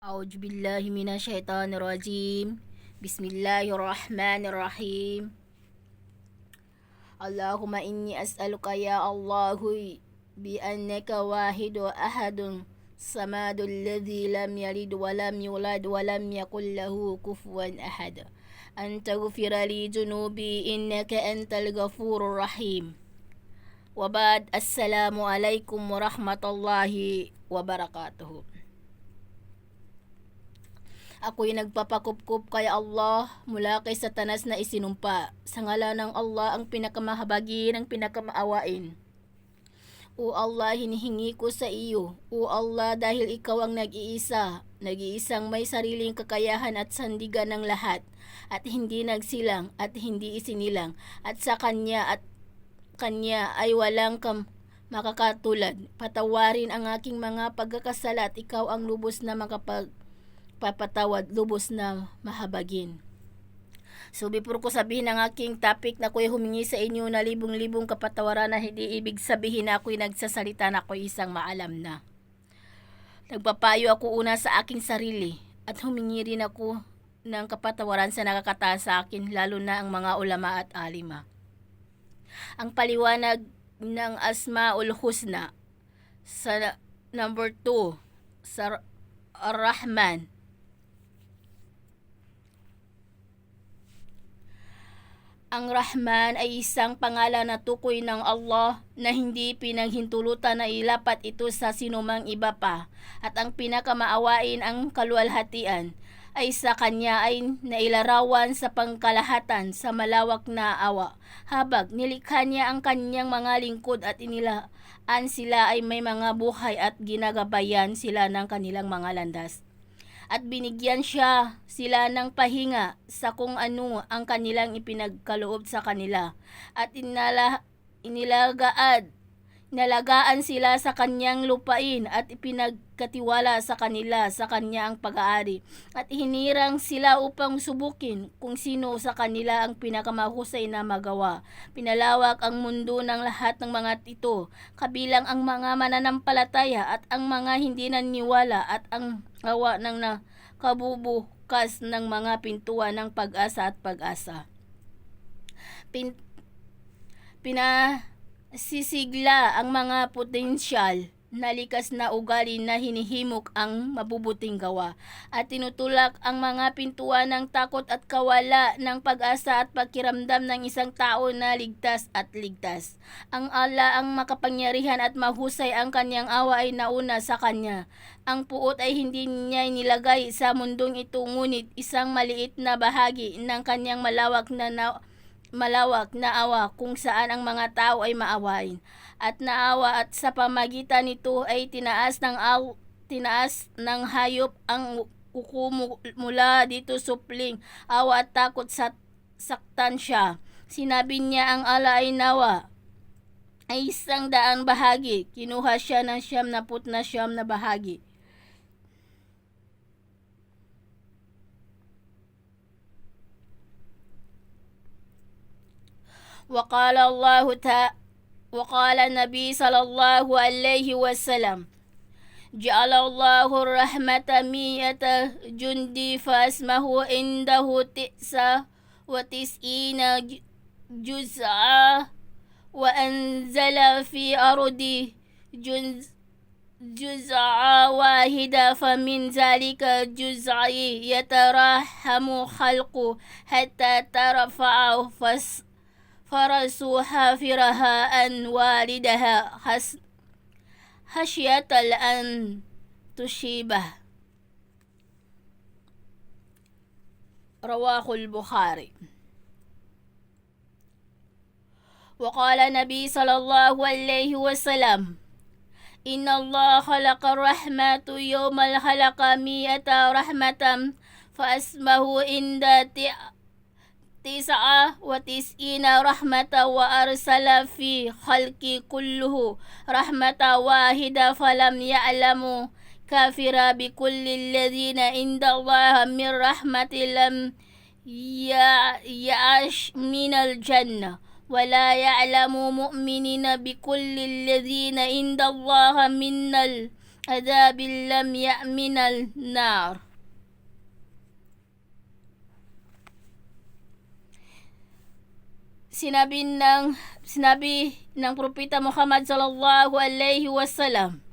A'udzu billahi minasyaitonir rajim. Bismillahirrahmanirrahim. Allahumma inni as'aluka ya Allahu bi annaka wahidu ahadun samadul ladzi lam yalid wa lam yulad wa lam yakul lahu kufuwan ahad. An taghfira li junubi innaka antal ghafurur rahim. Wa ba'd, assalamu alaikum warahmatullahi wabarakatuh. Ako'y nagpapakupkup kay Allah mula kay Satanas na isinumpa. Sa ngalan ng Allah ang pinakamahabagi ng pinakamaawain. O Allah, hinihingi ko sa iyo. O Allah, dahil ikaw ang nag-iisang may sariling kakayahan at sandigan ng lahat, at hindi nagsilang at hindi isinilang, at sa Kanya ay walang makakatulad. Patawarin ang aking mga pagkakasala at ikaw ang lubos na papatawad, lubos na mahabagin. So before ko sabihin ang aking topic na ako'y humingi sa inyo na libong-libong kapatawaran, na hindi ibig sabihin na ako'y nagsasalita na ako'y isang maalam na. Nagpapayo ako una sa aking sarili at humingi rin ako ng kapatawaran sa nakakataas sa akin, lalo na ang mga ulama at alima. Ang paliwanag ng Asmaul Husna sa number 2 sa Ar-Rahman. Ang Rahman ay isang pangalan na tukoy ng Allah na hindi pinaghintulutan na ilapat ito sa sinumang iba pa, at ang pinakamaawain ang kaluwalhatian ay sa Kanya ay nailarawan sa pangkalahatan sa malawak na awa. Habang nilikha Niya ang Kanyang mga lingkod at inilaan sila ay may mga buhay at ginagabayan sila ng kanilang mga landas. At binigyan sila ng pahinga sa kung ano ang kanilang ipinagkaloob sa kanila. At inalagaan sila sa Kanyang lupain at ipinagkatiwala sa kanila sa Kanya ang pag-aari. At hinirang sila upang subukin kung sino sa kanila ang pinakamahusay na magawa. Pinalawak ang mundo ng lahat ng mga ito, kabilang ang mga mananampalataya at ang mga hindi naniniwala, at ang awa ng nakabubukas ng mga pintuan ng pag-asa at pag-asa. Pinasisigla ang mga potensyal na likas na ugali na hinihimok ang mabubuting gawa, at tinutulak ang mga pintuan ng takot at kawala ng pag-asa at pakiramdam ng isang tao na ligtas at ligtas. Ang Allah ang makapangyarihan at mahusay, ang Kanyang awa ay nauna sa Kanya. Ang puot ay hindi Niya nilagay sa mundong ito, ngunit isang maliit na bahagi ng Kanyang malawak na awa kung saan ang mga tao ay maawain at naawa, at sa pamagitan nito ay tinaas ng hayop ang uko mula dito supling awa at takot sa saktan siya. Sinabi niya ang Allah ay nawa ay 100 bahagi. Kinuha siya ng 99 na bahagi. وقال النبي صلى الله عليه وسلم جعل الله الرحمة 100 جندي فاسمه عنده 99 جزءا وأنزل في أرضه جزءا واحدا فمن ذلك جزء يترحم خلقه حتى ترفع فرس حافرها عن والدها خشية أن تصيبه. رواه البخاري. وقال النبي صلى الله عليه وسلم إن الله خلق الرحمة يوم خلق 100 رحمة فأسمه عند 99 رحمة وأرسل في خلق كله رحمة واحدة فلم يعلموا كافر بكل الذين عند الله من رحمة لم يعش من الجنة ولا يعلم مؤمنين بكل الذين عند الله من عذاب لم يأمن النار. Sinabi ng Propeta Muhammad sallallahu alaihi wasallam,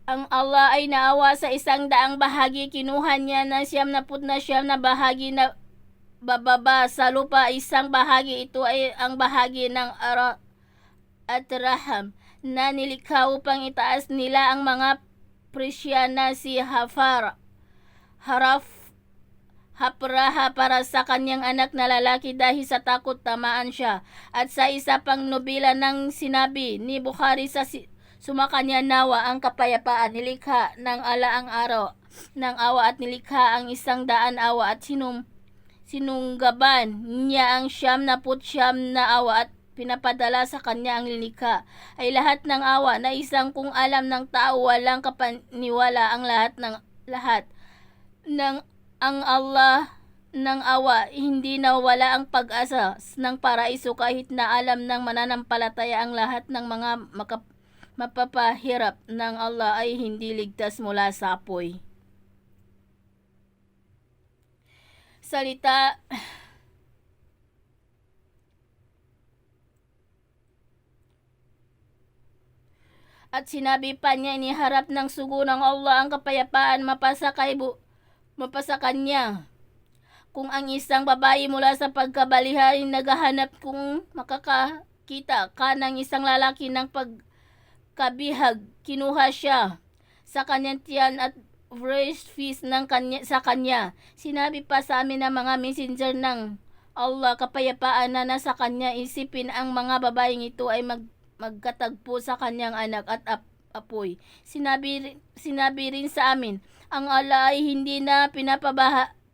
ang Allah ay naawa sa 100 bahagi, kinuha niya ng 99 na bahagi na bababa sa lupa. Isang bahagi ito ay ang bahagi ng ara at raham na nilikha upang itaas nila ang mga presya na si Hapraha para sa kanyang anak na lalaki dahil sa takot tamaan siya. At sa isa pang nobela ng sinabi ni Bukhari sa sumakanya nawa ang kapayapaan, nilikha ng ala ang araw ng awa at nilikha ang 100 awa at sinunggaban niya ang 99 na awa at pinapadala sa kanya ang lilikha. Ay lahat ng awa na isang kung alam ng tao walang kapaniwala ang lahat ng ang Allah ng awa, hindi nawala ang pag-asa ng paraiso kahit na alam ng mananampalataya ang lahat ng mga mapapahirap ng Allah ay hindi ligtas mula sa apoy. Salita at sinabi pa niya, iniharap ng sugo ng Allah ang kapayapaan mapasa kanya. Kung ang isang babae mula sa pagkabalihan naghahanap kung makakakita ka ng isang lalaki ng pagkabihag, kinuha siya sa kanyang tiyan at fresh feast sa kanya. Sinabi pa sa amin ng mga messenger ng Allah kapayapaan na nasa kanya, isipin ang mga babaeng ito ay magkatagpo sa kanyang anak at apoy. Sinabi rin sa amin, ang Allah ay hindi na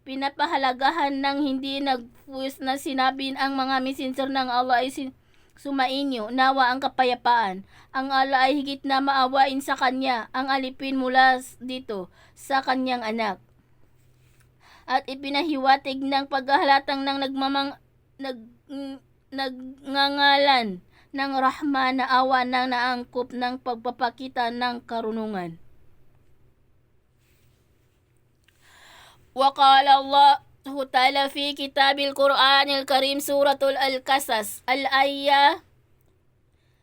pinapahalagahan ng hindi nagfus na sinabi ang mga messenger ng Allah ay sumainyo, nawa ang kapayapaan. Ang Allah ay higit na maawain sa kanya ang alipin mula dito sa kanyang anak. At ipinahiwatig ng paghahalatang ng nagngangalan ng Rahman na awa ng naangkop ng pagpapakita ng karunungan. وقال الله تعالى في كتاب القرآن الكريم سورة القصص الآية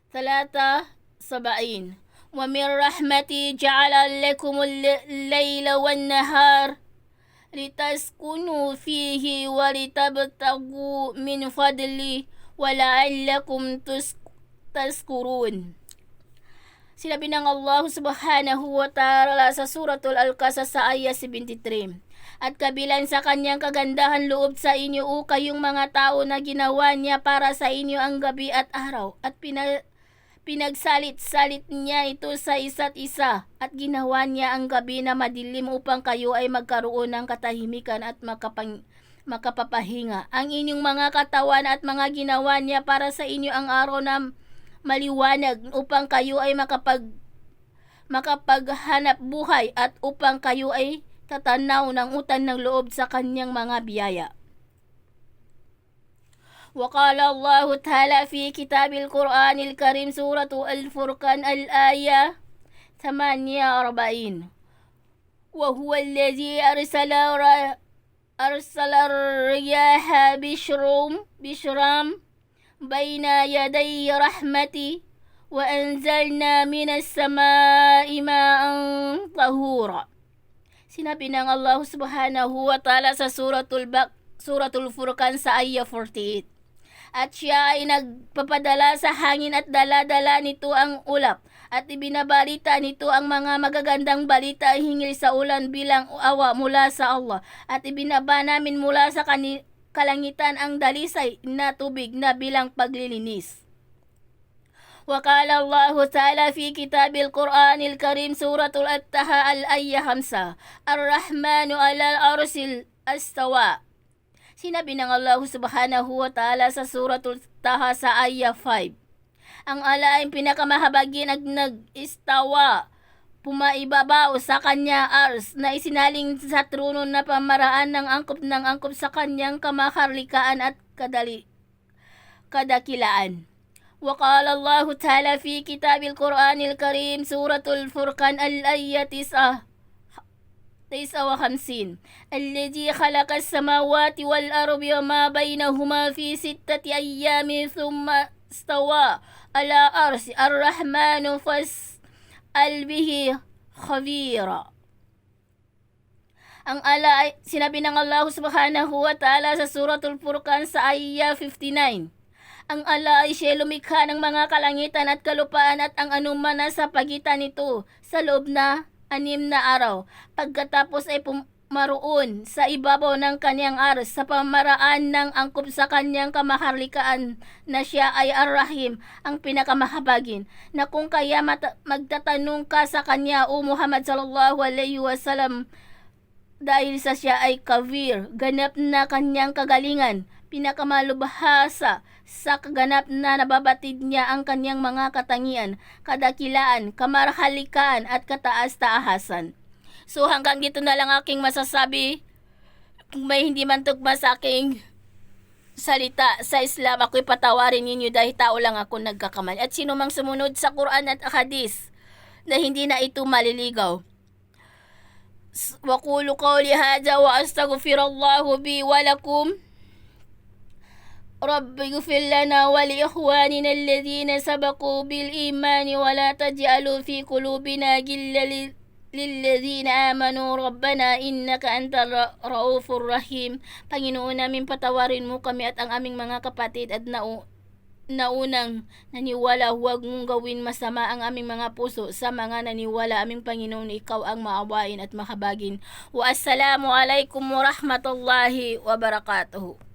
73 ومن رحمتي جعل لكم الليل والنهار لتسكنوا فيه ولتبتغوا من فضله ولعلكم تشكرون. Sinabi ng Allah subhanahu wa ta'ala sa suratul Al-Qasas sa ayah 73, at kabilang sa kanyang kagandahan loob sa inyo o kayong mga tao na ginawa niya para sa inyo ang gabi at araw at pinagsalit-salit niya ito sa isa't isa at ginawa niya ang gabi na madilim upang kayo ay magkaroon ng katahimikan at makapapahinga. Ang inyong mga katawan at mga ginawa niya para sa inyo ang araw na maliwanag upang kayo ay makapaghanap buhay at upang kayo ay tatanaw ng utang ng loob sa kanyang mga biyaya. وقال الله تعالى في كتاب القرآن الكريم سورة الفرقان الآية 48 وهو الذي أرسل الرياح بشرا بين يدي رحمتي وأنزلنا من السماء ماء طهورا. Sinabi ng Allah subhanahu wa ta'ala sa Suratul Furqan sa ayah 48. At siya ay nagpapadala sa hangin at dala-dala nito ang ulap at ibinabalita nito ang mga magagandang balita hinggil sa ulan bilang awa mula sa Allah at ibinaba namin mula sa kalangitan ang dalisay na tubig na bilang paglilinis. وقال الله تعالى في كتاب القرآن الكريم سورة الطه الآية 5 الرحمن على العرش استوى. Sinabi ng Allah subhanahu wa ta'ala sa suratul Taha sa ayah 5, ang Allah ay pinakamahabagin at nag-istawa, pumaibabaw sa kanya ars na isinaling sa trono na pamaraan ng angkop sa kanyang kamaharlikaan at kadakilaan. وقال الله تعالى في كتاب القرآن الكريم سورة الفرقان الآية 59 الذي خلق السماوات والأرض وما بينهما في 6 أيام ثم استوى على عرش الرحمن فاسأل به خبيرا. Ang ala ay sinabi ng Allah subhanahu wa ta'ala sa Suratul Furqan sa ayah 59. Ang Allah ay siya lumikha ng mga kalangitan at kalupaan at ang anuman na sa pagitan nito sa loob na 6 na araw. Pagkatapos ay pumaroon sa ibabaw ng kanyang aras sa pamaraan ng angkop sa kanyang kamaharlikaan na siya ay Ar-Rahim, ang pinakamahabagin. Na kung kaya magtatanong ka sa kanya, O Muhammad sallallahu alaihi wasallam, dahil sa siya ay Kabir, ganap na kanyang kagalingan, pinakamalubhasa sa kaganap na nababatid niya ang kanyang mga katangian, kadakilaan, kamarhalikan at kataas-taahasan. So hanggang dito na lang aking masasabi. Kung may hindi man tugma sa aking salita sa Islam, ako'y patawarin ninyo dahil tao lang ako nagkakamali. At sino mang sumunod sa Quran at Hadis na hindi na ito maliligaw. وقولوا قولي هذا وأستغفر الله بي ولكم رب اغفر لنا ولإخواننا الذين سبقوا بالإيمان ولا تجعلوا في قلوبنا غلا للذين آمنوا ربنا إنك أنت الرؤوف الرحيم. Panginoon namin, patawarin mo kami at ang aming mga kapatid at naunang naniwala, huwag mong gawin masama ang aming mga puso sa mga naniwala. Aming Panginoon, ikaw ang maawain at mahabagin. Wa assalamu alaikum wa rahmatullahi wa barakatuhu.